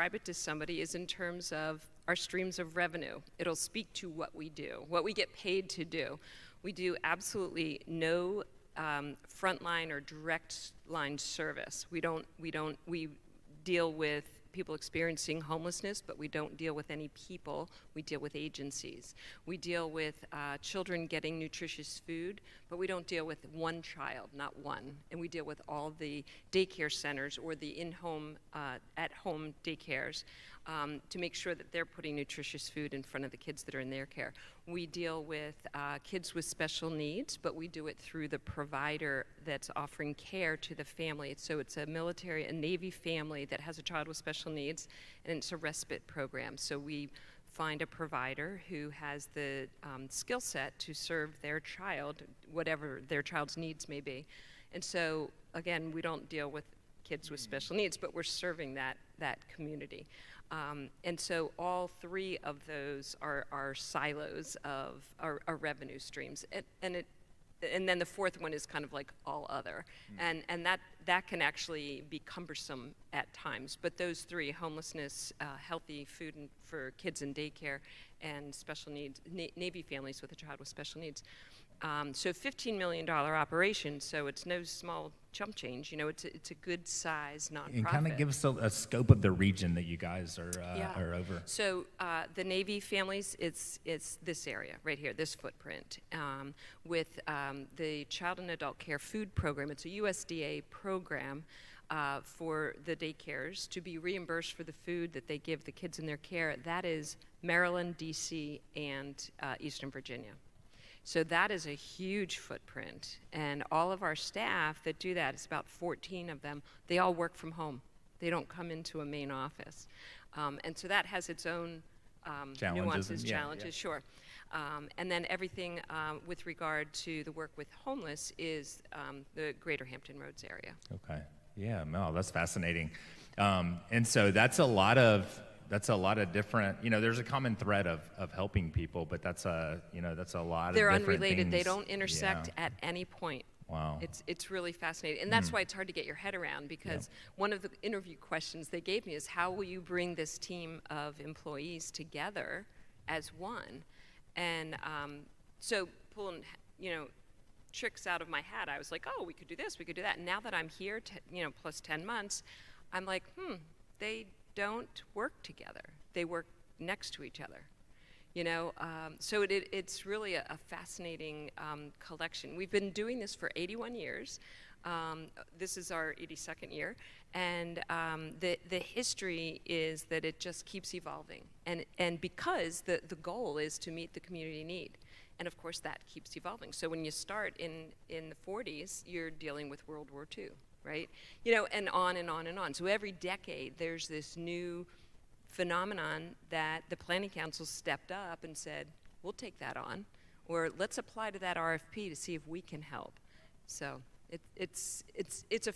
describe it to somebody is in terms of our streams of revenue. It'll speak to what we do, what we get paid to do. We do absolutely no frontline or direct line service. We deal with people experiencing homelessness, but we don't deal with any people. We deal with agencies. We deal with children getting nutritious food, but we don't deal with one child, not one. And we deal with all the daycare centers or the in-home, at-home daycares to make sure that they're putting nutritious food in front of the kids that are in their care. We deal with kids with special needs, but we do it through the provider that's offering care to the family. So it's a military, a Navy family that has a child with special needs, and it's a respite program. So we find a provider who has the skill set to serve their child, whatever their child's needs may be. And so, again, we don't deal with kids with special needs, but we're serving that community. And so all three of those are silos of our revenue streams. And then the fourth one is kind of like all other. And that can actually be cumbersome at times. But those three, homelessness, healthy food for kids in daycare, and special needs, Navy families with a child with special needs. So $15 million operation, so it's no small chump change. You know, it's a good size nonprofit. And kind of give us a scope of the region that you guys are over. So the Navy families, it's this area right here, this footprint, with the Child and Adult Care Food Program. It's a USDA program for the daycares to be reimbursed for the food that they give the kids in their care. That is Maryland, DC, and Eastern Virginia. So that is a huge footprint, and all of our staff that do that, it's about 14 of them, they all work from home. They don't come into a main office. And so that has its own nuances, challenges, sure. And then everything with regard to the work with homeless is the Greater Hampton Roads area. Okay, yeah, no, that's fascinating. And so that's a lot of different, you know, there's a common thread of helping people, but that's a lot of different They're unrelated. things. They don't intersect at any point. Wow. It's really fascinating. And that's why it's hard to get your head around, because one of the interview questions they gave me is, how will you bring this team of employees together as one? And so pulling, you know, tricks out of my hat, I was like, oh, we could do this, we could do that. And now that I'm here, you know, plus 10 months, I'm like, they don't work together. They work next to each other, you know? So it's really a fascinating collection. We've been doing this for 81 years. This is our 82nd year. And the history is that it just keeps evolving. And because the goal is to meet the community need. And of course that keeps evolving. So when you start in the 40s, you're dealing with World War II. Right? You know, and on and on and on. So every decade, there's this new phenomenon that the Planning Council stepped up and said, we'll take that on, or let's apply to that RFP to see if we can help. So it's a